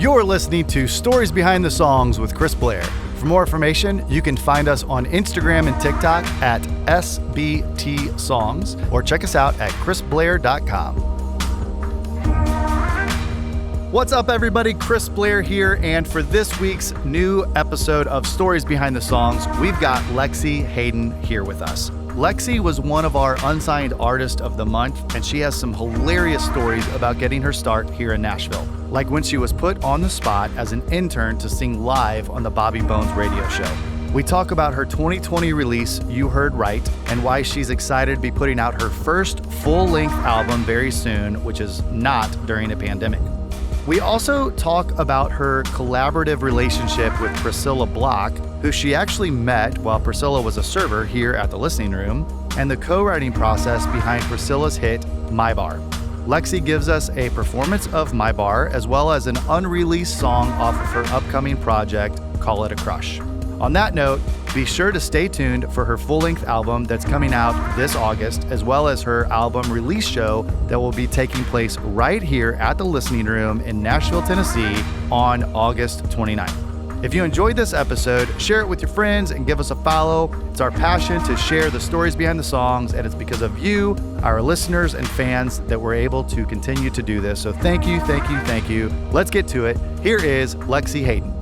You're listening to Stories Behind the Songs with Chris Blair. For more information, you can find us on Instagram and TikTok at SBT Songs, or check us out at chrisblair.com. What's up, everybody? Chris Blair here, and for this week's new episode of Stories Behind the Songs, we've got Lexie Hayden here with us. Lexie was one of our unsigned Artist of the Month, and she has some hilarious stories about getting her start here in Nashville, like when she was put on the spot as an intern to sing live on the Bobby Bones radio show. We talk about her 2020 release, You Heard Right, and why she's excited to be putting out her first full-length album very soon, which is not during a pandemic. We also talk about her collaborative relationship with Priscilla Block, who she actually met while Priscilla was a server here at the Listening Room, and the co-writing process behind Priscilla's hit, My Bar. Lexie gives us a performance of My Bar, as well as an unreleased song off of her upcoming project, Call It a Crush. On that note, be sure to stay tuned for her full-length album that's coming out this August, as well as her album release show that will be taking place right here at the Listening Room in Nashville, Tennessee on August 29th. If you enjoyed this episode, share it with your friends and give us a follow. It's our passion to share the stories behind the songs, and it's because of you, our listeners and fans, that we're able to continue to do this. So thank you, thank you, thank you. Let's get to it. Here is Lexie Hayden.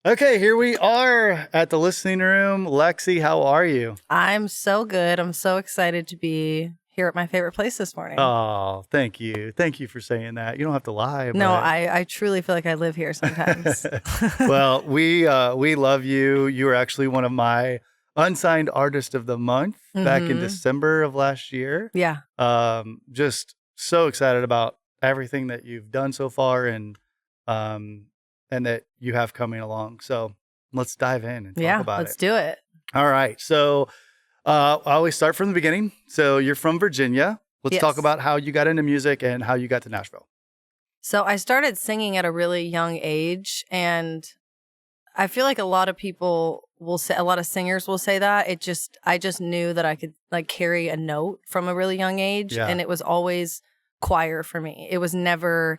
Okay, here we are at the Listening Room. Lexie, how are you? I'm so good. I'm so excited to be here at my favorite place this morning. Oh, thank you. Thank you for saying that. You don't have to lie. No, I truly feel like I live here sometimes. Well, we love you. You were actually one of my unsigned Artist of the Month back in December of last year. Yeah. Just so excited about everything that you've done so far and that you have coming along. So let's dive in and talk about it. Let's do it. All right. So I always start from the beginning. So you're from Virginia. Let's talk about how you got into music and how you got to Nashville. So I started singing at a really young age, and I feel like a lot of people will say, a lot of singers will say that. I just knew that I could like carry a note from a really young age, and it was always choir for me. It was never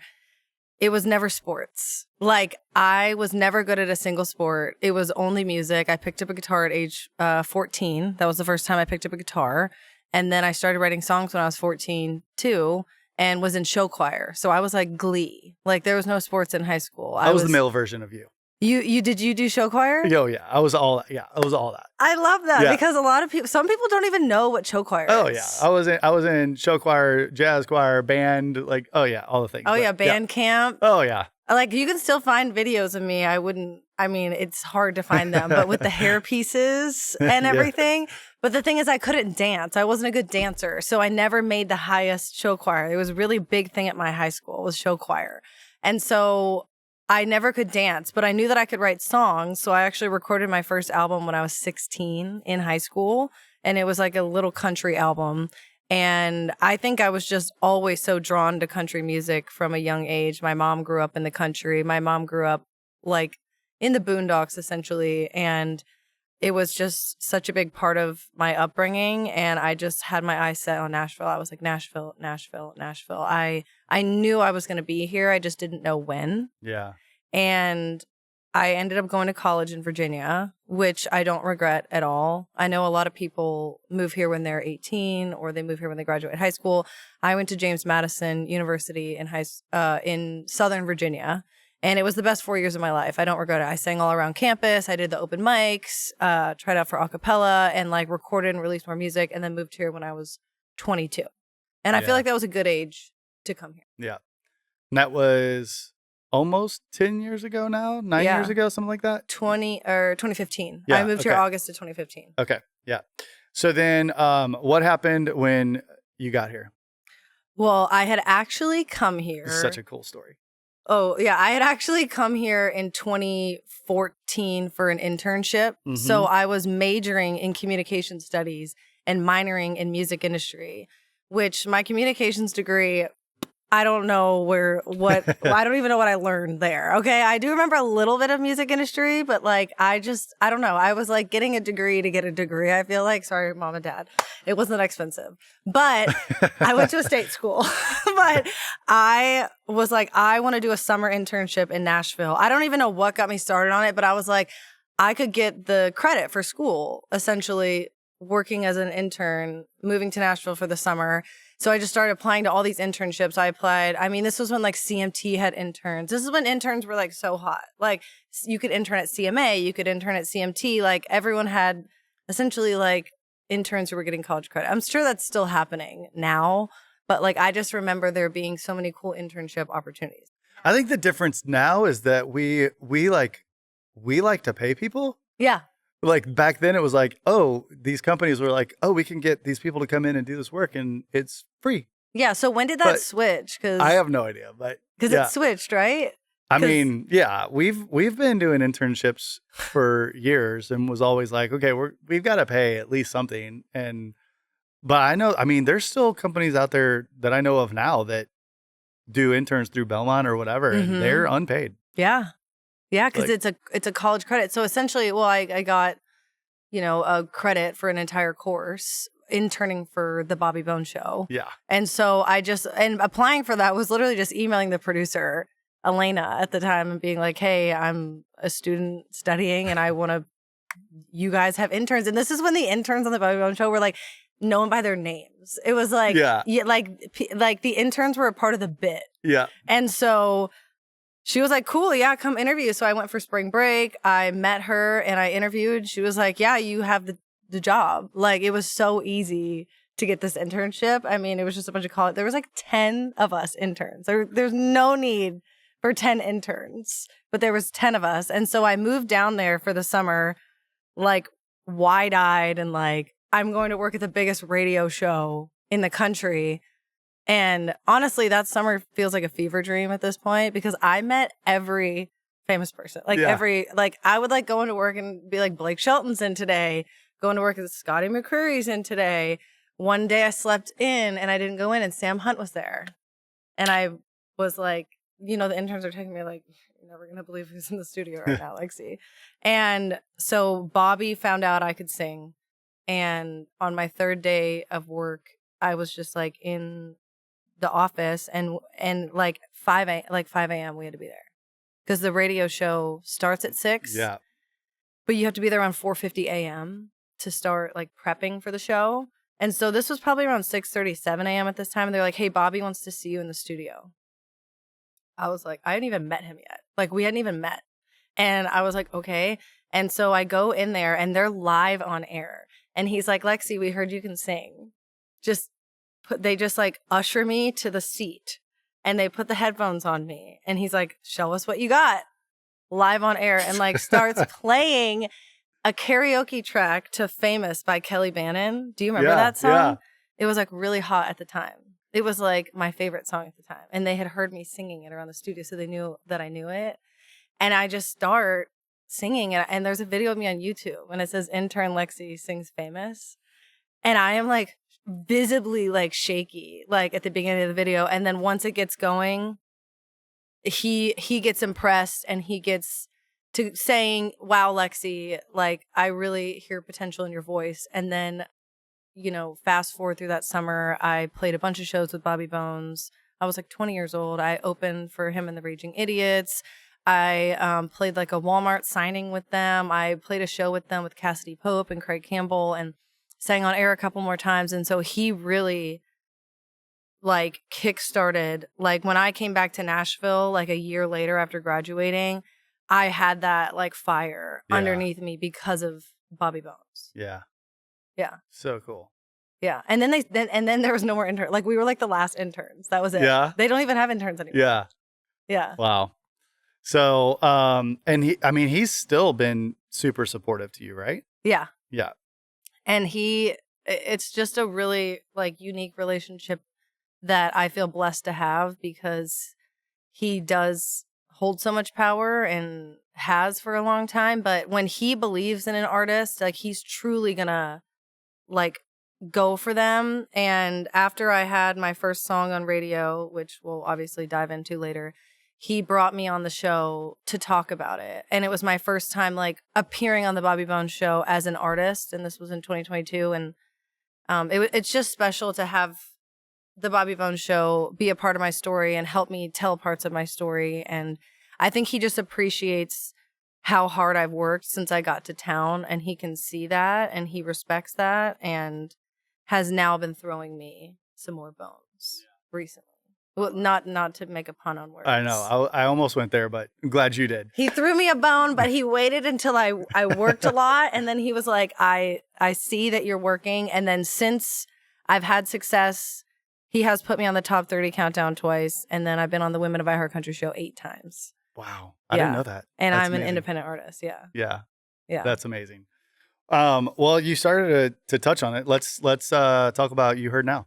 sports. Like, I was never good at a single sport. It was only music. I picked up a guitar at age 14. That was the first time I picked up a guitar. And then I started writing songs when I was 14 too, and was in show choir. So I was like Glee. Like, there was no sports in high school. I was the male version of you. You do show choir? Oh yeah, I was all that. I love that because a lot of some people don't even know what show choir is. Oh yeah, I was in show choir, jazz choir, band, like all the things. Oh yeah, band camp. Oh yeah. Like, you can still find videos of me. It's hard to find them, but with the hair pieces and everything. But the thing is, I couldn't dance. I wasn't a good dancer. So I never made the highest show choir. It was a really big thing at my high school, was show choir. And so I never could dance, but I knew that I could write songs. So I actually recorded my first album when I was 16 in high school. And it was like a little country album. And I think I was just always so drawn to country music from a young age. My mom grew up in the country. My mom grew up like in the boondocks, essentially. And it was just such a big part of my upbringing. And I just had my eyes set on Nashville. I was like, Nashville, Nashville, Nashville. I knew I was going to be here. I just didn't know when. Yeah. And I ended up going to college in Virginia, which I don't regret at all. I know a lot of people move here when they're 18 or they move here when they graduate high school. I went to James Madison University in Southern Virginia, and it was the best 4 years of my life. I don't regret it. I sang all around campus. I did the open mics, tried out for a cappella, and like recorded and released more music, and then moved here when I was 22. And I feel like that was a good age to come here. Yeah. And that was almost 10 years ago now, 9 years ago, something like that. 2015. Yeah, I moved here August of 2015. Okay. Yeah. So then what happened when you got here? Well, I had actually come here. This is such a cool story. Oh, yeah. I had actually come here in 2014 for an internship. So I was majoring in communication studies and minoring in music industry, which my communications degree I don't know I don't even know what I learned there. Okay. I do remember a little bit of music industry, but like, I don't know. I was like getting a degree to get a degree. I feel like, sorry, mom and dad, it wasn't expensive, but I went to a state school, but I was like, I want to do a summer internship in Nashville. I don't even know what got me started on it, but I was like, I could get the credit for school, essentially working as an intern, moving to Nashville for the summer. So I just started applying to all these internships. I applied. I mean, this was when like CMT had interns. This is when interns were like so hot. Like you could intern at CMA, you could intern at CMT. Like everyone had essentially like interns who were getting college credit. I'm sure that's still happening now, but like I just remember there being so many cool internship opportunities. I think the difference now is that we like to pay people. Yeah. Like back then it was like, oh, these companies were like, oh, we can get these people to come in and do this work and it's free. Yeah. So when did that switch? Because I have no idea, but because it switched, right? I mean, yeah, we've been doing internships for years and was always like, okay, we've got to pay at least something. But I mean, there's still companies out there that I know of now that do interns through Belmont or whatever, and they're unpaid. Yeah. Yeah, because it's a college credit. So essentially, well, I got, a credit for an entire course interning for the Bobby Bones show. Yeah. And so and applying for that was literally just emailing the producer, Elena, at the time and being like, hey, I'm a student studying and you guys have interns. And this is when the interns on the Bobby Bones show were like known by their names. It was like, like the interns were a part of the bit. Yeah. And so she was like, cool, yeah, come interview. So I went for spring break. I met her and I interviewed. She was like, yeah, you have the job. Like, it was so easy to get this internship. I mean, it was just a bunch of college. There was like 10 of us interns. There's no need for 10 interns, but there was 10 of us. And so I moved down there for the summer, like wide-eyed and like, I'm going to work at the biggest radio show in the country. And honestly, that summer feels like a fever dream at this point because I met every famous person. Like I would like go into work and be like, Blake Shelton's in today. Going to work as Scotty McCreery's in today. One day I slept in and I didn't go in and Sam Hunt was there. And I was like, the interns are taking me like, you're never going to believe who's in the studio right now, Lexie. And so Bobby found out I could sing. And on my third day of work, I was just like in the office and like 5 a.m. we had to be there because the radio show starts at 6. Yeah. But you have to be there around 4:50 a.m. to start like prepping for the show. And so this was probably around 6:37 a.m. at this time. And they're like, hey, Bobby wants to see you in the studio. I was like, I hadn't even met him yet. Like we hadn't even met. And I was like, okay. And so I go in there and they're live on air. And he's like, Lexie, we heard you can sing. They just like usher me to the seat and they put the headphones on me. And he's like, show us what you got live on air and like starts playing a karaoke track to Famous by Kelly Bannon. Do you remember that song? Yeah. It was like really hot at the time. It was like my favorite song at the time. And they had heard me singing it around the studio. So they knew that I knew it. And I just start singing and there's a video of me on YouTube and it says intern Lexie sings Famous. And I am like visibly like shaky, like at the beginning of the video. And then once it gets going, he gets impressed and he gets to saying, wow, Lexie, like I really hear potential in your voice. And then, fast forward through that summer, I played a bunch of shows with Bobby Bones. I was like 20 years old. I opened for him and the Raging Idiots. I played like a Walmart signing with them. I played a show with them with Cassidy Pope and Craig Campbell and sang on air a couple more times. And so he really like kickstarted, like when I came back to Nashville, like a year later after graduating, I had that like fire underneath me because of Bobby Bones. Yeah. Yeah. So cool. Yeah. And then there was no more intern. Like we were like the last interns. That was it. Yeah. They don't even have interns anymore. Yeah. Yeah. Wow. So, and he's still been super supportive to you, right? Yeah. Yeah. And it's just a really like unique relationship that I feel blessed to have because he does hold so much power and has for a long time. But when he believes in an artist, like he's truly gonna like go for them. And after I had my first song on radio, which we'll obviously dive into later, he brought me on the show to talk about it. And it was my first time like appearing on the Bobby Bones show as an artist. And this was in 2022. And it's just special to have the Bobby Bones show be a part of my story and help me tell parts of my story. And I think he just appreciates how hard I've worked since I got to town, and he can see that and he respects that and has now been throwing me some more bones recently. Well, not to make a pun on words. I know. I almost went there, but I'm glad you did. He threw me a bone, but he waited until I worked a lot. And then he was like, I see that you're working. And then since I've had success, he has put me on the top 30 countdown twice. And then I've been on the Women of I Heart Country show 8 times. Wow. I didn't know that. And That's I'm an amazing. independent artist. Yeah. Yeah. Yeah. That's amazing. Well, you started to touch on it. Let's talk about You Heard Now.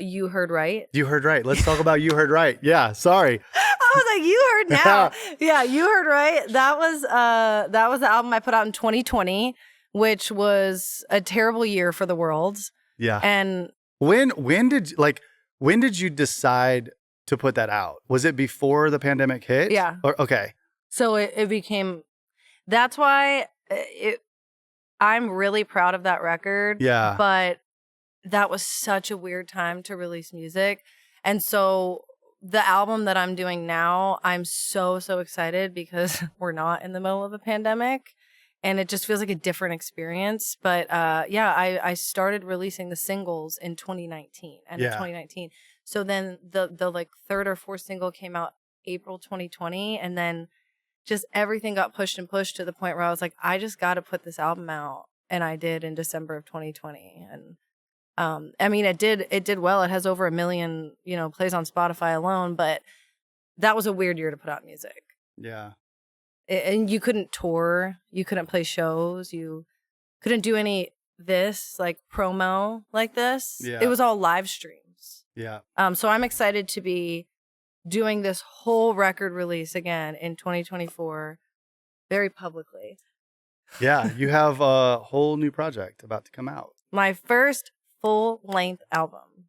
You heard right. You heard right. Let's talk about You Heard Right. Yeah. Sorry. I was like, you heard now. Yeah, you heard right. That was the album I put out in 2020, which was a terrible year for the world. Yeah. And when did you decide to put that out? Was it before the pandemic hit? Yeah. Okay. So it became. That's why I'm really proud of that record. Yeah. But that was such a weird time to release music. And so the album that I'm doing now, I'm so excited because we're not in the middle of a pandemic and it just feels like a different experience. But I started releasing the singles in 2019 and 2019. So then the like third or fourth single came out April 2020, and then just everything got pushed and pushed to the point where I was like, I just got to put this album out. And I did in December of 2020. And I mean, it did well. It has over 1 million, plays on Spotify alone, but that was a weird year to put out music. Yeah. And you couldn't tour, you couldn't play shows, you couldn't do any like promo like this. Yeah. It was all live streams. Yeah. So I'm excited to be doing this whole record release again in 2024 very publicly. Yeah, you have a whole new project about to come out. My first full-length album,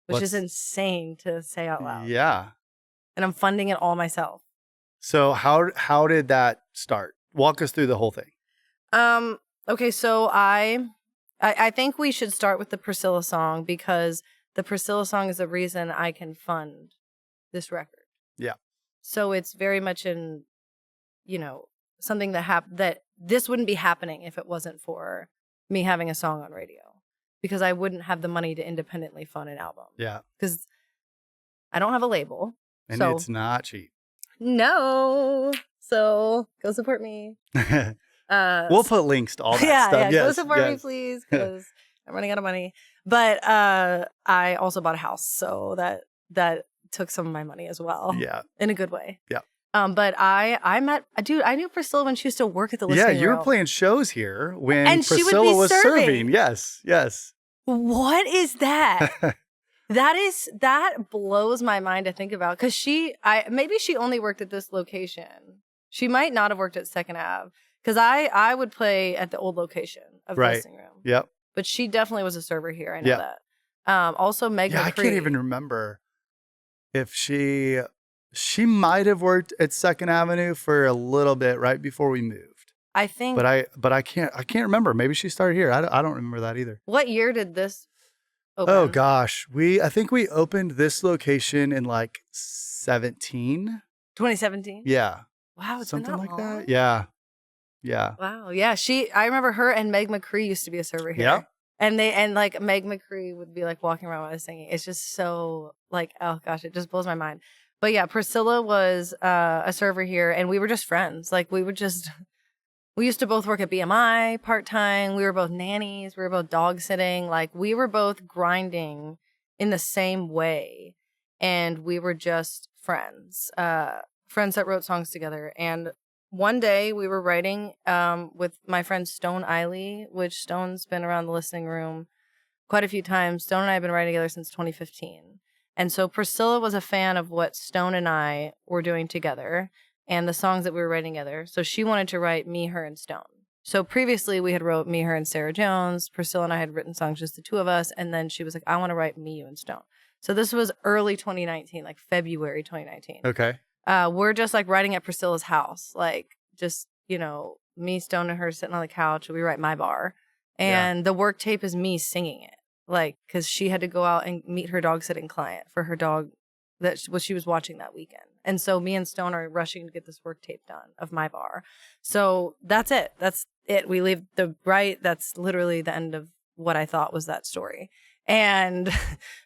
which is insane to say out loud. Yeah. And I'm funding it all myself. So how did that start? Walk us through the whole thing. Okay, so I think we should start with the Priscilla song, because the Priscilla song is the reason I can fund this record. Yeah. So it's very much in, something that this wouldn't be happening if it wasn't for me having a song on radio. Because I wouldn't have the money to independently fund an album. Yeah. Because I don't have a label. And it's not cheap. No. So go support me. We'll put links to all that stuff. Yeah, yes, go support me, please, because I'm running out of money. But I also bought a house, so that took some of my money as well. Yeah. In a good way. Yeah. But I knew Priscilla when she used to work at the listening room. Yeah, you were playing shows here when and Priscilla she would be was serving. serving. Yes. What is that? That blows my mind to think about, because maybe she only worked at this location. She might not have worked at Second Ave, because I would play at the old location of the listening room. Yep. But she definitely was a server here. I know that. Also, Meg McCree. I can't even remember if she might have worked at Second Avenue for a little bit right before we moved. I think. But I can't remember. Maybe she started here. I don't remember that either. What year did this open? Oh gosh, I think we opened this location in like 2017. Yeah. Wow, it's something been like long. that. Yeah. Yeah. Wow. Yeah. I remember her and Meg McCree used to be a server here. Yeah. And like Meg McCree would be like walking around while I was singing. It's just so like, oh gosh, it just blows my mind. But yeah, Priscilla was a server here, and we were just friends. Like we used to both work at BMI part-time. We were both nannies. We were both dog sitting. Like we were both grinding in the same way. And we were just friends, friends that wrote songs together. And one day we were writing with my friend Stone Eiley, which Stone's been around the listening room quite a few times. Stone and I have been writing together since 2015. And so Priscilla was a fan of what Stone and I were doing together and the songs that we were writing together. So she wanted to write me, her, and Stone. So previously we had wrote Me, Her, and Sarah Jones. Priscilla and I had written songs, just the two of us. And then she was like, I want to write Me, You, and Stone. So this was early 2019, like February 2019. Okay. We're just like writing at Priscilla's house, like just, me, Stone, and her sitting on the couch. We write My Bar. And the work tape is me singing it, like, because she had to go out and meet her dog sitting client for her dog that she was watching that weekend. And so me and Stone are rushing to get this work tape done of My Bar. So that's it. That's it. We leave that's literally the end of what I thought was that story. And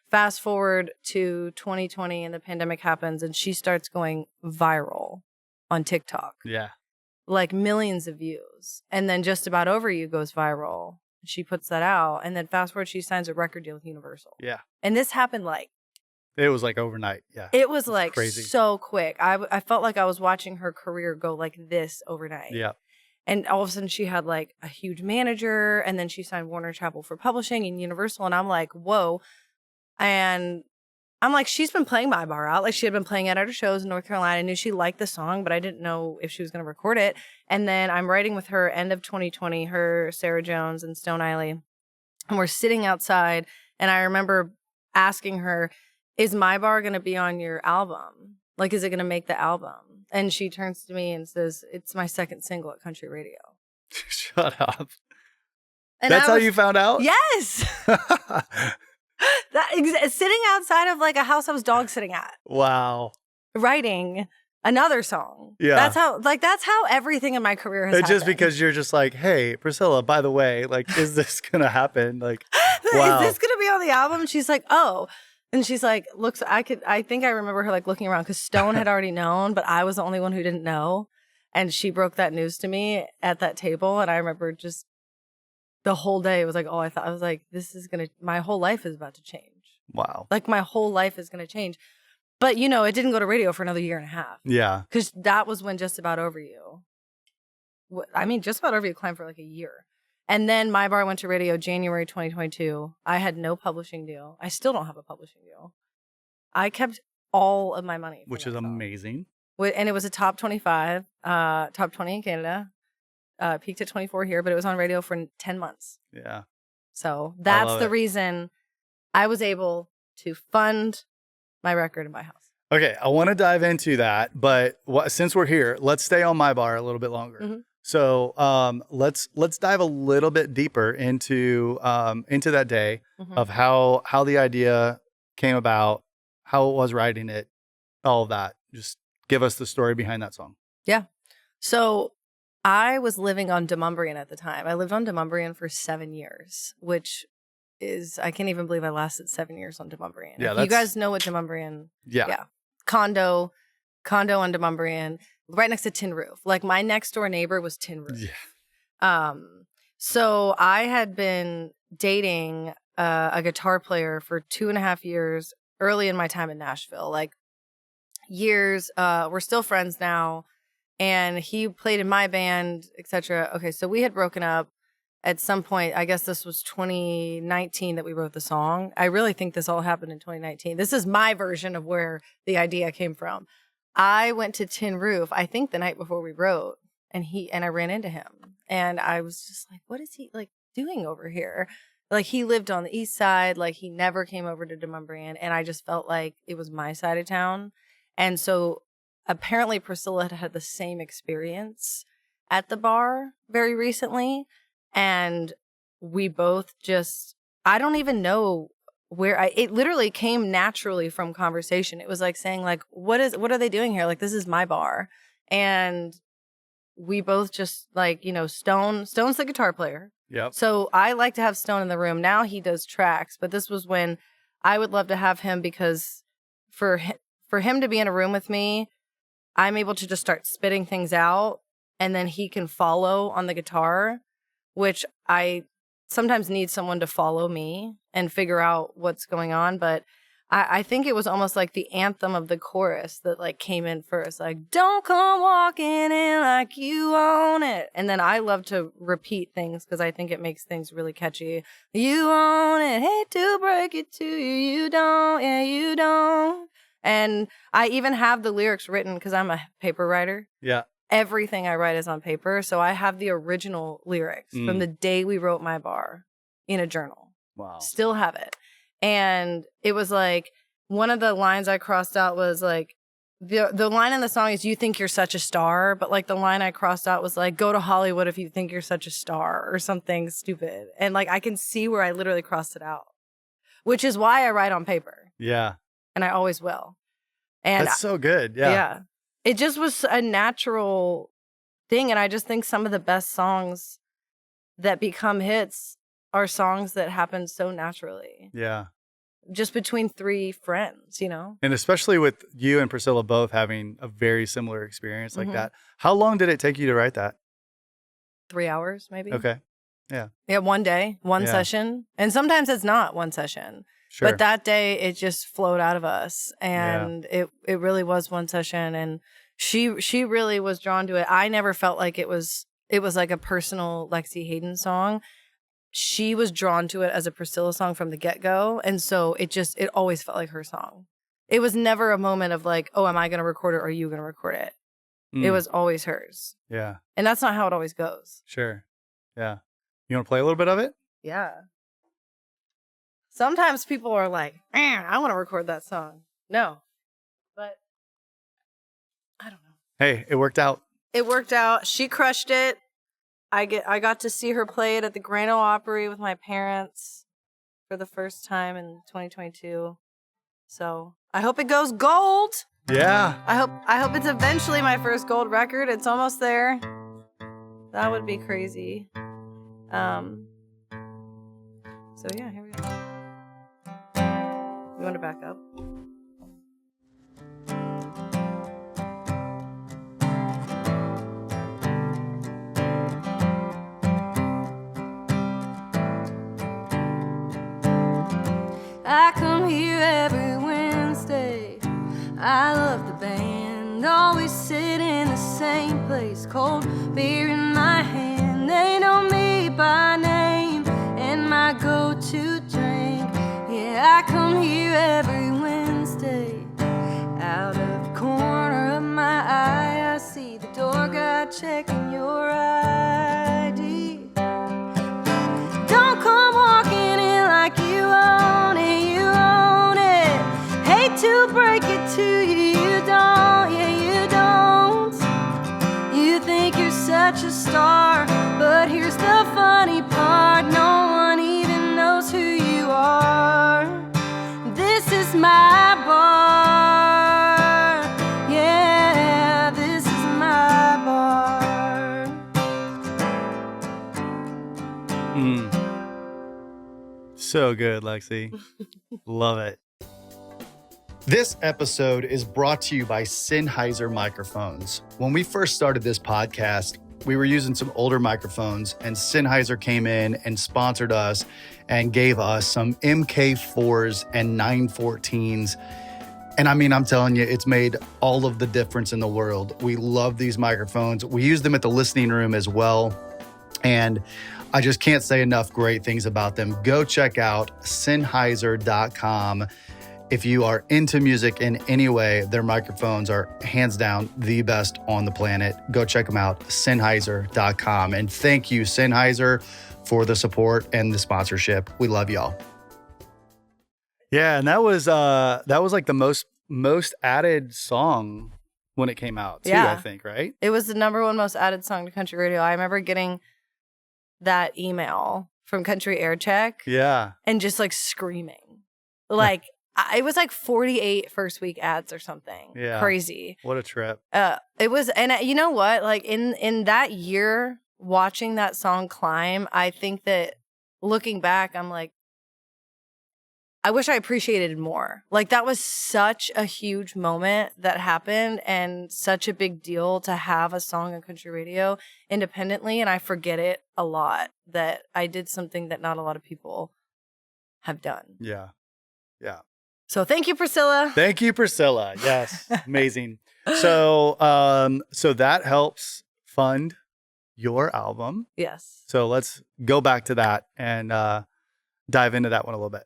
fast forward to 2020 and the pandemic happens and she starts going viral on TikTok. Yeah. Like millions of views. And then Just About Over You goes viral. She puts that out. And then fast forward, she signs a record deal with Universal. Yeah. And this happened it was like overnight. Yeah. It was like crazy. So quick. I felt like I was watching her career go like this overnight. Yeah. And all of a sudden she had like a huge manager and then she signed Warner Chappell for publishing and Universal. And I'm like, whoa. And I'm like, she's been playing My Bar out. Like she had been playing it at her shows in North Carolina. I knew she liked the song, but I didn't know if she was going to record it. And then I'm writing with her end of 2020, her, Sarah Jones, and Stone Eiley. And we're sitting outside. And I remember asking her, is My Bar going to be on your album? Like, is it going to make the album? And she turns to me and says, it's my second single at country radio. Shut up. And that's how you found out? Yes. Sitting outside of like a house I was dog sitting at. Wow. Writing another song. Yeah. That's how everything in my career has happened. Just because you're just like, hey, Priscilla, by the way, like, is this going to happen? Like, wow. Is this going to be on the album? And she's like, oh. And she's like, I think I remember her like looking around because Stone had already known, but I was the only one who didn't know. And she broke that news to me at that table. And I remember just the whole day it was like, I was like, my whole life is about to change. Wow. Like my whole life is going to change. But, it didn't go to radio for another year and a half. Yeah. Because that was when Just About Over You. Just About Over You climbed for like a year. And then My Bar went to radio January 2022. I had no publishing deal. I still don't have a publishing deal. I kept all of my money. Which is amazing. And it was a top 25, top 20 in Canada. Peaked at 24 here, but it was on radio for 10 months. Yeah. So that's the reason I was able to fund my record and my house. Okay, I want to dive into that, but since we're here, let's stay on My Bar a little bit longer. Mm-hmm. So let's dive a little bit deeper into that day of how the idea came about, how it was writing it, all of that. Just give us the story behind that song. Yeah. So I was living on Demumbrian at the time. I lived on Demumbrian for 7 years, which is, I can't even believe I lasted 7 years on Demumbrian. Yeah, you guys know what Demumbrian? Yeah. Condo on Demumbrian, right next to Tin Roof. Like my next door neighbor was Tin Roof. Yeah. So I had been dating a guitar player for 2.5 years early in my time in Nashville. Like years, we're still friends now. And he played in my band, etc. Okay, so we had broken up at some point. I guess this was 2019 that we wrote the song. I really think this all happened in 2019. This is my version of where the idea came from. I went to Tin Roof, I think the night before we wrote, and I ran into him. And I was just like, what is he like doing over here? Like he lived on the east side, like he never came over to Demumbrian, and I just felt like it was my side of town. And so apparently Priscilla had the same experience at the bar very recently. And we both I don't even know where it literally came naturally from conversation. It was like saying like, what are they doing here? Like, this is my bar. And we both just like, Stone's the guitar player. Yep. So I like to have Stone in the room. Now he does tracks, but this was when I would love to have him because for him to be in a room with me, I'm able to just start spitting things out and then he can follow on the guitar, which I sometimes need someone to follow me and figure out what's going on. But I think it was almost like the anthem of the chorus that like came in first, like, don't come walking in like you own it. And then I love to repeat things because I think it makes things really catchy. You own it, hate to break it to you, you don't, yeah, you don't. And I even have the lyrics written because I'm a paper writer. Yeah. everything I write is on paper. So I have the original lyrics from the day we wrote My Bar in a journal. Wow. Still have it. And it was like, one of the lines I crossed out was like, the line in the song is, you think you're such a star. But like the line I crossed out was like, go to Hollywood if you think you're such a star, or something stupid. And like, I can see where I literally crossed it out, which is why I write on paper. Yeah. And I always will. And that's so good. Yeah. Yeah. It just was a natural thing. And I just think some of the best songs that become hits are songs that happen so naturally. Yeah. Just between three friends, you know? And especially with you and Priscilla both having a very similar experience like that. How long did it take you to write that? 3 hours, maybe. Okay. Yeah. Yeah, one day, one session. And sometimes it's not one session. Sure. But that day, it just flowed out of us. And it really was one session. And she really was drawn to it. I never felt like it was like a personal Lexie Hayden song. She was drawn to it as a Priscilla song from the get-go. And so it always felt like her song. It was never a moment of like, oh, am I going to record it or are you going to record it? It was always hers. Yeah. And that's not how it always goes. Sure. Yeah. You want to play a little bit of it? Yeah. Sometimes people are like, I want to record that song. No. But I don't know. Hey, it worked out. It worked out. She crushed it. I got to see her play it at the Grand Ole Opry with my parents for the first time in 2022. So I hope it goes gold. Yeah. I hope it's eventually my first gold record. It's almost there. That would be crazy. So yeah, here we go. You want to back up? I come here every Wednesday. I love the band. Always sit in the same place. Cold beer in my hand. They know me by name and my go-to drink. Yeah, I come here every Wednesday. Out of the corner of my eye, I see the door guy checking your ID. Don't come walking in like you own it. Hate to break it to you, you don't, yeah, you don't. You think you're such a star, but here's the funny part, no one even knows who you are. This is my bar, yeah, this is my bar. So good, Lexie. Love it. This episode is brought to you by Sennheiser microphones. When we first started this podcast, we were using some older microphones, and Sennheiser came in and sponsored us and gave us some MK4s and 914s. And I mean, I'm telling you, it's made all of the difference in the world. We love these microphones. We use them at the listening room as well. And I just can't say enough great things about them. Go check out Sennheiser.com. If you are into music in any way, their microphones are hands down the best on the planet. Go check them out, Sennheiser.com. And thank you, Sennheiser, for the support and the sponsorship. We love y'all. Yeah, and that was like the most added song when it came out too, I think, right? It was the #1 most added song to country radio. I remember getting that email from Country Air Check. Yeah. And just like screaming. Like, it was like 48 first week ads or something. Yeah. Crazy. What a trip. It was, and you know what? Like in that year, watching that song climb, I think that looking back, I'm like, I wish I appreciated it more. Like that was such a huge moment that happened and such a big deal to have a song on country radio independently. And I forget it a lot that I did something that not a lot of people have done. Yeah. Yeah. So thank you, Priscilla. Thank you, Priscilla. Yes. Amazing. So that helps fund your album. Yes. So let's go back to that and dive into that one a little bit.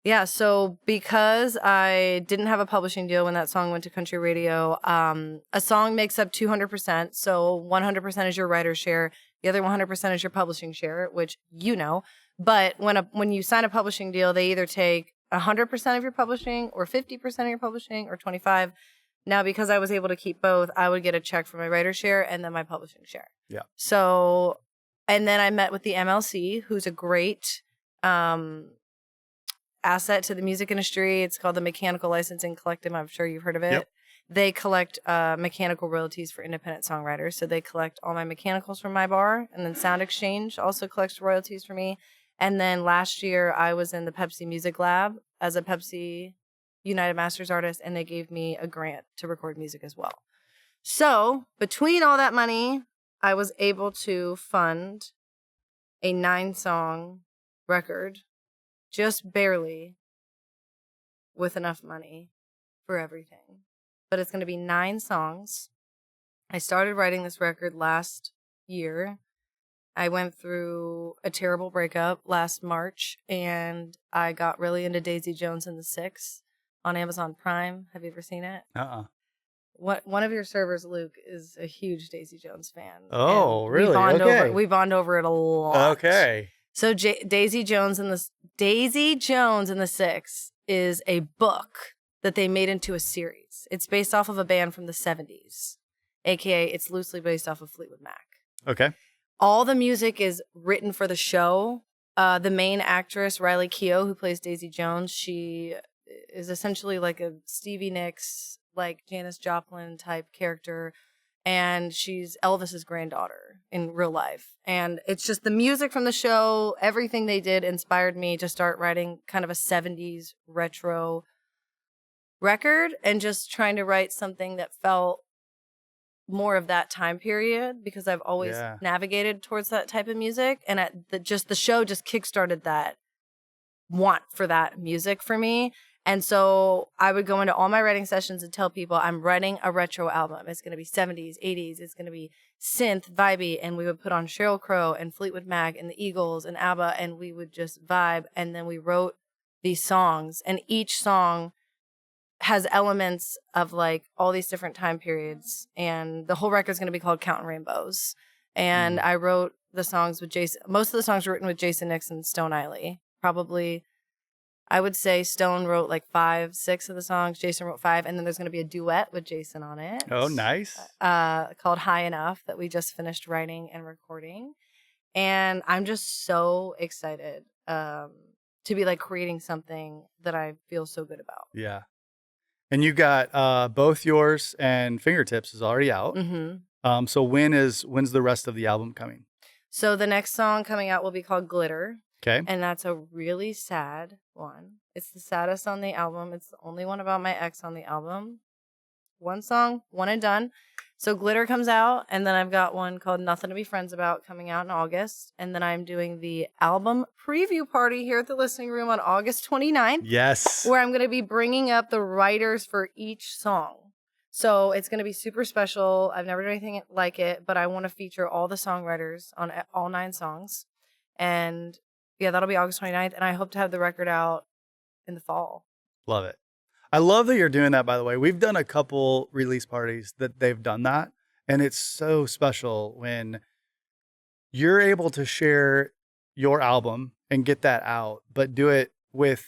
Yeah, so because I didn't have a publishing deal when that song went to country radio, a song makes up 200%. So 100% is your writer's share. The other 100% is your publishing share, which you know. But when you sign a publishing deal, they either take 100% of your publishing or 50% of your publishing or 25. Now, because I was able to keep both, I would get a check for my writer's share and then my publishing share. Yeah. So, and then I met with the MLC, who's a great asset to the music industry. It's called the Mechanical Licensing Collective. I'm sure you've heard of it. Yep. They collect mechanical royalties for independent songwriters. So they collect all my mechanicals from my bar, and then Sound Exchange also collects royalties for me. And then last year I was in the Pepsi Music Lab as a Pepsi United Masters artist, and they gave me a grant to record music as well. So between all that money, I was able to fund a 9-song record, just barely, with enough money for everything. But it's going to be 9 songs. I started writing this record last year. I went through a terrible breakup last March, and I got really into Daisy Jones and the Six on Amazon Prime. Have you ever seen it? One of your servers, Luke, is a huge Daisy Jones fan. Oh, really? We bond over it a lot. Okay. So Daisy Jones and the Six is a book that they made into a series. It's based off of a band from the 70s, aka it's loosely based off of Fleetwood Mac. Okay. All the music is written for the show. The main actress, Riley Keough, who plays Daisy Jones, she is essentially like a Stevie Nicks, like Janis Joplin type character. And she's Elvis's granddaughter in real life. And it's just the music from the show, everything they did inspired me to start writing kind of a 70s retro record and just trying to write something that felt more of that time period because I've always navigated towards that type of music. And the show just kickstarted that want for that music for me. And so I would go into all my writing sessions and tell people I'm writing a retro album. It's going to be 70s, 80s. It's going to be synth, vibey. And we would put on Sheryl Crow and Fleetwood Mac and the Eagles and ABBA, and we would just vibe. And then we wrote these songs, and each song has elements of like all these different time periods. And the whole record is going to be called Countin' Rainbows. And I wrote the songs with Jason. Most of the songs were written with Jason Nixon and Stone Eiley. Probably, I would say Stone wrote like 5, 6 of the songs. Jason wrote 5. And then there's going to be a duet with Jason on it. Oh, nice. Called High Enough that we just finished writing and recording. And I'm just so excited to be like creating something that I feel so good about. Yeah. And you got both yours and Fingertips is already out. Mm-hmm. So when's the rest of the album coming? So the next song coming out will be called Glitter. Okay. And that's a really sad one. It's the saddest on the album. It's the only one about my ex on the album. One song, one and done. So Glitter comes out, and then I've got one called Nothing to Be Friends About coming out in August. And then I'm doing the album preview party here at the Listening Room on August 29th. Yes. Where I'm going to be bringing up the writers for each song. So it's going to be super special. I've never done anything like it, but I want to feature all the songwriters on all 9 songs. And yeah, that'll be August 29th. And I hope to have the record out in the fall. Love it. I love that you're doing that, by the way. We've done a couple release parties that they've done that. And it's so special when you're able to share your album and get that out, but do it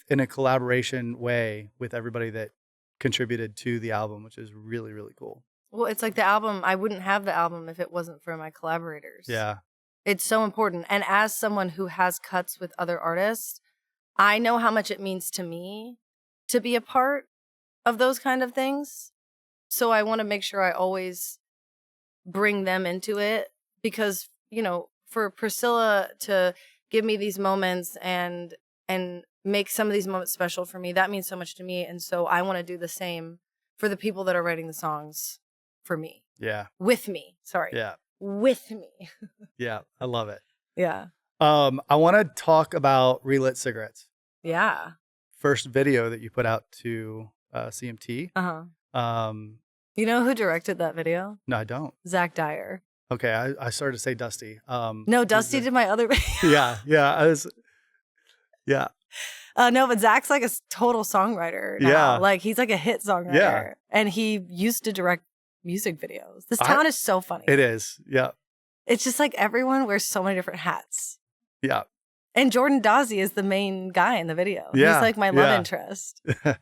in a collaboration way with everybody that contributed to the album, which is really, really cool. Well, it's like the album. I wouldn't have the album if it wasn't for my collaborators. Yeah. It's so important. And as someone who has cuts with other artists, I know how much it means to me to be a part of those kind of things. So I want to make sure I always bring them into it because, you know, for Priscilla to give me these moments and make some of these moments special for me, that means so much to me. And so I want to do the same for the people that are writing the songs for me. Yeah. With me. Sorry. Yeah. With me. Yeah. I love it. Yeah. I want to talk about Relit Cigarettes. Yeah. First video that you put out to CMT. Uh-huh. You know who directed that video? No, I don't. Zach Dyer. Okay, I started to say Dusty. No, Dusty did my other video. Yeah. No, but Zach's like a total songwriter now. Yeah. Like he's like a hit songwriter. Yeah. And he used to direct music videos. This town is so funny. It is. Yeah. It's just like everyone wears so many different hats. Yeah. And Jordan Dazzi is the main guy in the video. Yeah. He's like my love interest.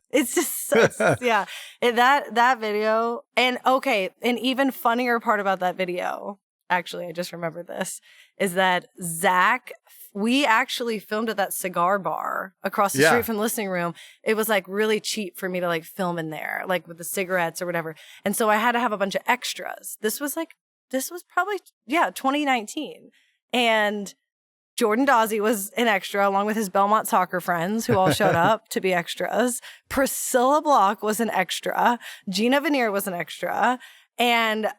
It's just yeah. That video. And okay, an even funnier part about that video, actually, I just remembered this, is that Zach, we actually filmed at that cigar bar across the street from the listening room. It was like really cheap for me to like film in there, like with the cigarettes or whatever. And so I had to have a bunch of extras. This was probably 2019. And Jordan Dazzi was an extra along with his Belmont soccer friends who all showed up to be extras. Priscilla Block was an extra. Gina Veneer was an extra. And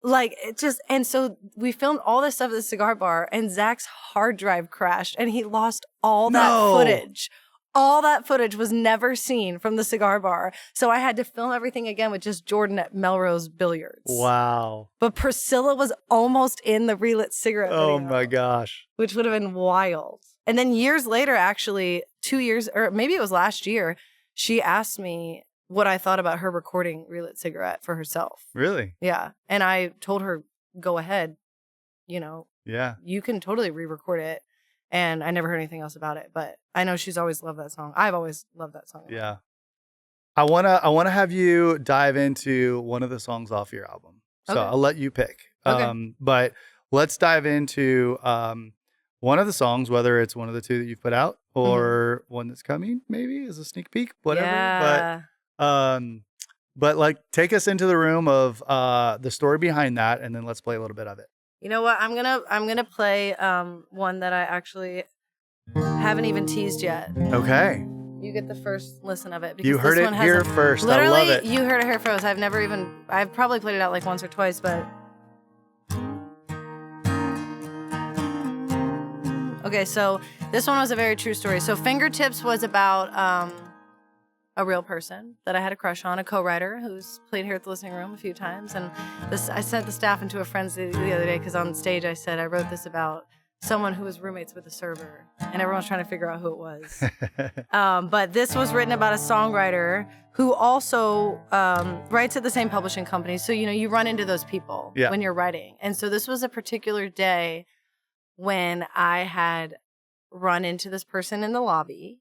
so we filmed all this stuff at the cigar bar and Zach's hard drive crashed and he lost all that footage. All that footage was never seen from the cigar bar. So I had to film everything again with just Jordan at Melrose Billiards. Wow. But Priscilla was almost in the relit cigarette video. Oh my gosh. Which would have been wild. And then years later, actually, 2 years, or maybe it was last year, she asked me what I thought about her recording Relit Cigarette for herself. Really? Yeah. And I told her, go ahead. Yeah. You can totally re-record it. And I never heard anything else about it. But I know she's always loved that song. I've always loved that song. Yeah. I wanna have you dive into one of the songs off your album. So Okay. I'll let you pick. Okay. But let's dive into one of the songs, whether it's one of the two that you've put out or one that's coming, maybe as a sneak peek, whatever. Yeah. But like take us into the room of the story behind that, and then let's play a little bit of it. You know what? I'm gonna play one that I actually haven't even teased yet. Okay. You get the first listen of it. Because You heard this it one has here first. Literally, I love it. you heard it here first. I've probably played it out like once or twice, but. Okay, so this one was a very true story. So Fingertips was about a real person that I had a crush on, a co-writer who's played here at the listening room a few times. And I sent the staff into a frenzy the other day because on stage I said I wrote this about someone who was roommates with a server, and everyone's trying to figure out who it was. But this was written about a songwriter who also writes at the same publishing company. So, you run into those people when you're writing. And so this was a particular day when I had run into this person in the lobby,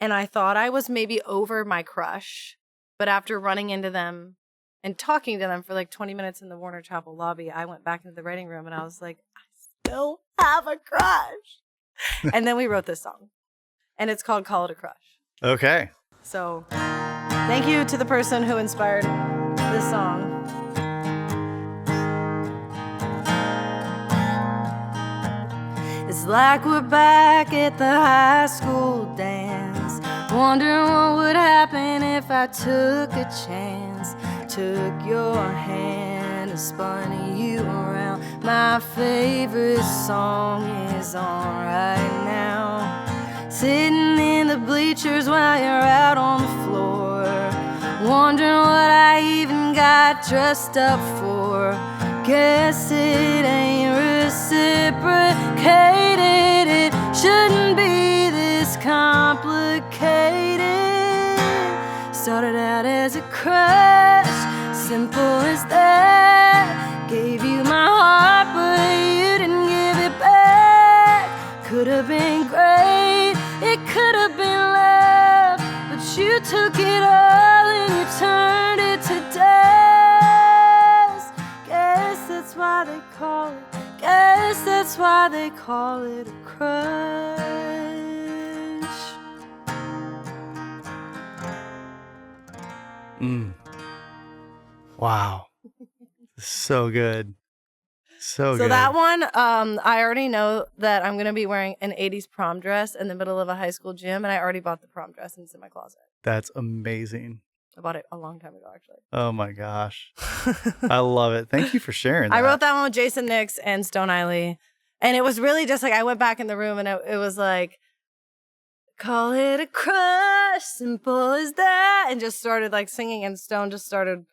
and I thought I was maybe over my crush. But after running into them and talking to them for like 20 minutes in the Warner Chapel lobby, I went back into the writing room and I was like, I still have a crush. And then we wrote this song. And it's called Call It a Crush. Okay. So thank you to the person who inspired this song. It's like we're back at the high school dance, wondering what would happen if I took a chance. Took your hand and spun you around. My favorite song is on right now. Sitting in the bleachers while you're out on the floor, wondering what I even got dressed up for. Guess it ain't reciprocated. It shouldn't be this complicated. Started out as a crush, simple as that. Gave you my heart, but you didn't give it back. Could have been great, it could have been love, but you took it all and you turned it to dust. Guess that's why they call it. Guess that's why they call it a crush. Wow. So good. So good. So that one, I already know that I'm going to be wearing an 80s prom dress in the middle of a high school gym, and I already bought the prom dress and it's in my closet. That's amazing. I bought it a long time ago, actually. Oh my gosh. I love it. Thank you for sharing that. I wrote that one with Jason Nix and Stone Eiley. And it was really just like, I went back in the room and it was like, call it a crush, simple as that. And just started like singing, and Stone just started,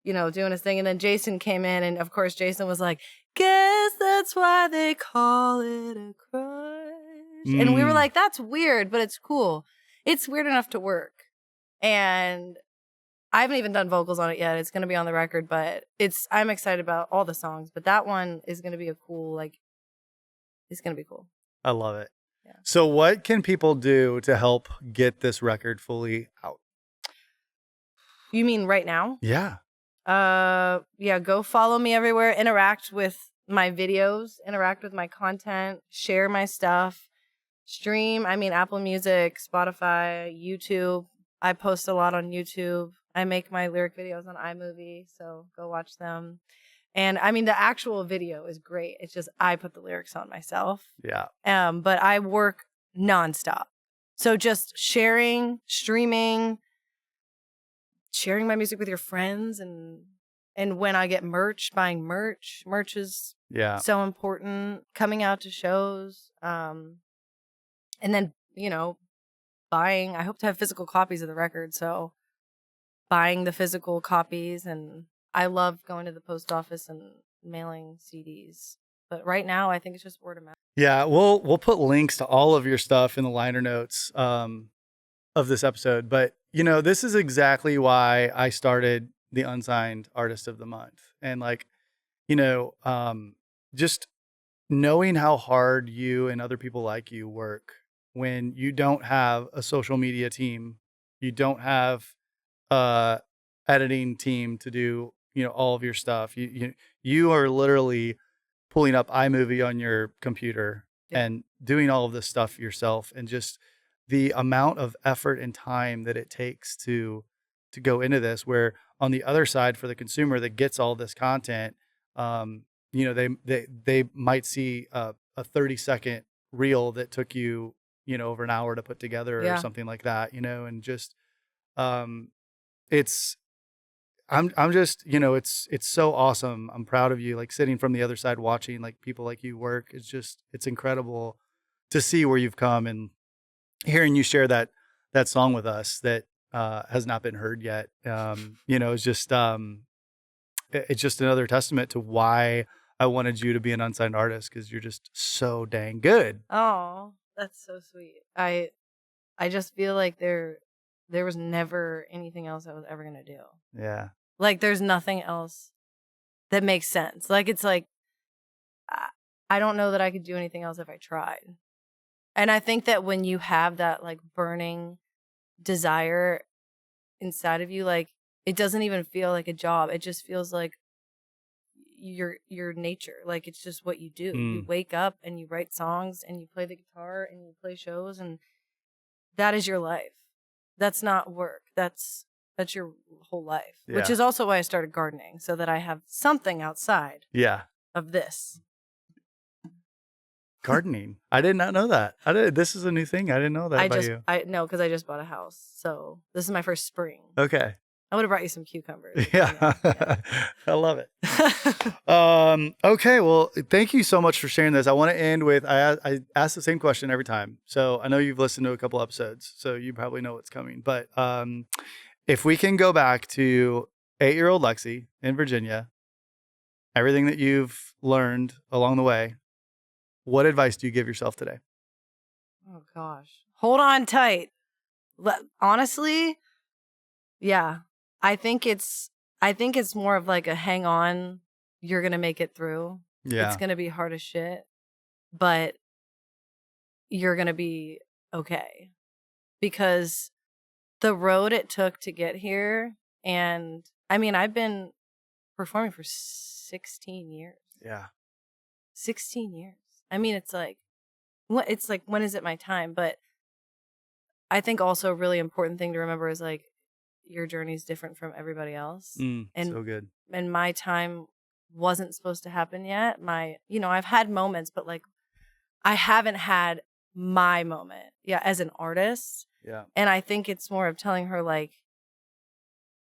doing his thing. And then Jason came in, and of course Jason was like, guess that's why they call it a crush. And we were like, that's weird, but it's cool. it's weird enough to work. And I haven't even done vocals on it yet. It's going to be on the record, but I'm excited about all the songs. But that one is going to be a cool, like, it's going to be cool. I love it. Yeah. So what can people do to help get this record fully out? You mean right now? Yeah. Yeah, go follow me everywhere. Interact with my videos, interact with my content, share my stuff, stream. I mean, Apple Music, Spotify, YouTube. I post a lot on YouTube. I make my lyric videos on iMovie, so go watch them. And I mean, the actual video is great. It's just I put the lyrics on myself. Yeah. But I work nonstop. So just sharing, streaming, sharing my music with your friends, and when I get merch, buying merch. Merch is so important. Coming out to shows. And then, buying. I hope to have physical copies of the record, so buying the physical copies. And I love going to the post office and mailing CDs. But right now, I think it's just word of mouth. Yeah, we'll put links to all of your stuff in the liner notes of this episode. But, this is exactly why I started the Unsigned Artist of the Month. And just knowing how hard you and other people like you work when you don't have a social media team, you don't have editing team to do, all of your stuff. You are literally pulling up iMovie on your computer and doing all of this stuff yourself, and just the amount of effort and time that it takes to go into this, where on the other side, for the consumer that gets all this content, they might see a 30-second reel that took you, over an hour to put together or something like that, and just I'm just, it's so awesome. I'm proud of you, like sitting from the other side watching like people like you work. It's incredible to see where you've come, and hearing you share that song with us that has not been heard yet. It's just another testament to why I wanted you to be an unsigned artist, because you're just so dang good. Oh, that's so sweet. I just feel like there was never anything else I was ever going to do. Yeah. Like, there's nothing else that makes sense. Like, it's like, I don't know that I could do anything else if I tried. And I think that when you have that, like, burning desire inside of you, like, it doesn't even feel like a job. It just feels like your nature. Like, it's just what you do. You wake up and you write songs and you play the guitar and you play shows, and that is your life. That's not work. That's your whole life, which is also why I started gardening, so that I have something outside of this. Gardening. I did not know that. This is a new thing. I didn't know that about you. Because I just bought a house. So this is my first spring. Okay. I would have brought you some cucumbers. Yeah. I love it. Okay. Well, thank you so much for sharing this. I want to end with, I ask the same question every time. So I know you've listened to a couple episodes, so you probably know what's coming. But if we can go back to 8-year-old Lexie in Virginia, everything that you've learned along the way, what advice do you give yourself today? Oh, gosh. Hold on tight. Honestly, yeah. I think it's more of like a hang on. You're going to make it through. Yeah. It's going to be hard as shit, but you're going to be okay. Because the road it took to get here, and I mean, I've been performing for 16 years. Yeah. 16 years. I mean, it's like, when is it my time? But I think also a really important thing to remember is like, your journey is different from everybody else. And so good. And my time wasn't supposed to happen yet. I've had moments, but like, I haven't had my moment as an artist. Yeah. And I think it's more of telling her like,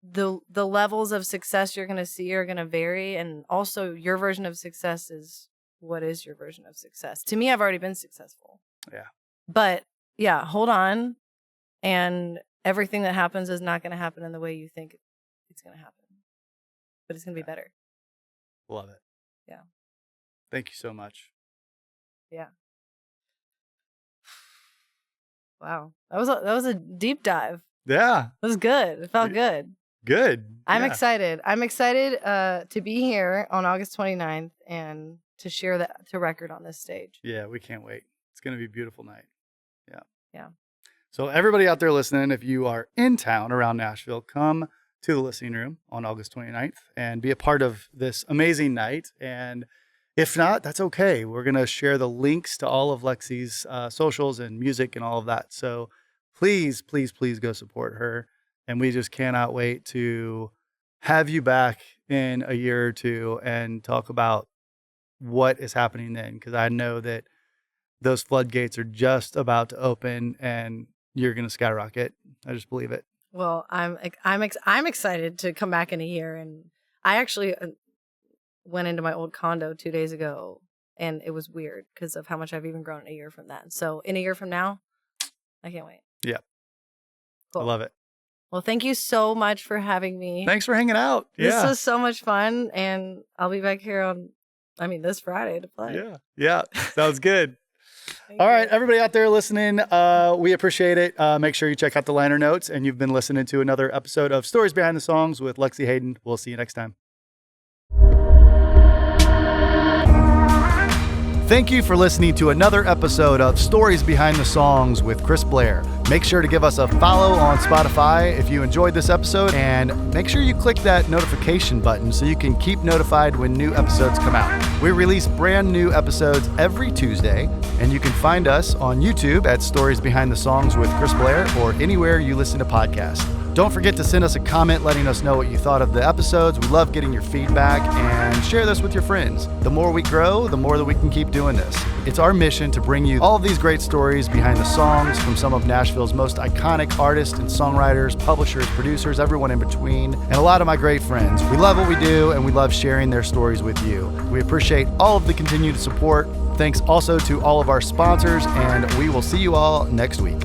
the levels of success you're going to see are going to vary. And also your version of success is what is your version of success. To me, I've already been successful. Yeah. But yeah, hold on. And everything that happens is not going to happen in the way you think it's going to happen. But it's going to be better. Love it. Yeah. Thank you so much. Yeah. Wow. That was a deep dive. Yeah. It was good. It felt good. Good. I'm excited. I'm excited to be here on August 29th and to share the record on this stage. Yeah, we can't wait. It's going to be a beautiful night. Yeah. Yeah. So everybody out there listening, if you are in town around Nashville, come to the listening room on August 29th and be a part of this amazing night. And if not, that's okay. We're going to share the links to all of Lexie's socials and music and all of that. So please, please, please go support her. And we just cannot wait to have you back in a year or two and talk about what is happening then. Because I know that those floodgates are just about to open and you're going to skyrocket. I just believe it. Well, I'm excited to come back in a year. And I actually went into my old condo 2 days ago, and it was weird because of how much I've even grown in a year from that. So in a year from now, I can't wait. Yeah. Cool. I love it. Well, thank you so much for having me. Thanks for hanging out. This was so much fun, and I'll be back here this Friday to play. Yeah. Yeah. Sounds good. All right, everybody out there listening, we appreciate it. Make sure you check out the liner notes, and you've been listening to another episode of Stories Behind the Songs with Lexie Hayden. We'll see you next time. Thank you for listening to another episode of Stories Behind the Songs with Chris Blair. Make sure to give us a follow on Spotify if you enjoyed this episode, and make sure you click that notification button so you can keep notified when new episodes come out. We release brand new episodes every Tuesday, and you can find us on YouTube at Stories Behind the Songs with Chris Blair or anywhere you listen to podcasts. Don't forget to send us a comment letting us know what you thought of the episodes. We love getting your feedback, and share this with your friends. The more we grow, the more that we can keep doing this. It's our mission to bring you all of these great stories behind the songs from some of Nashville's most iconic artists and songwriters, publishers, producers, everyone in between, and a lot of my great friends. We love what we do, and we love sharing their stories with you. We appreciate all of the continued support. Thanks also to all of our sponsors, and we will see you all next week.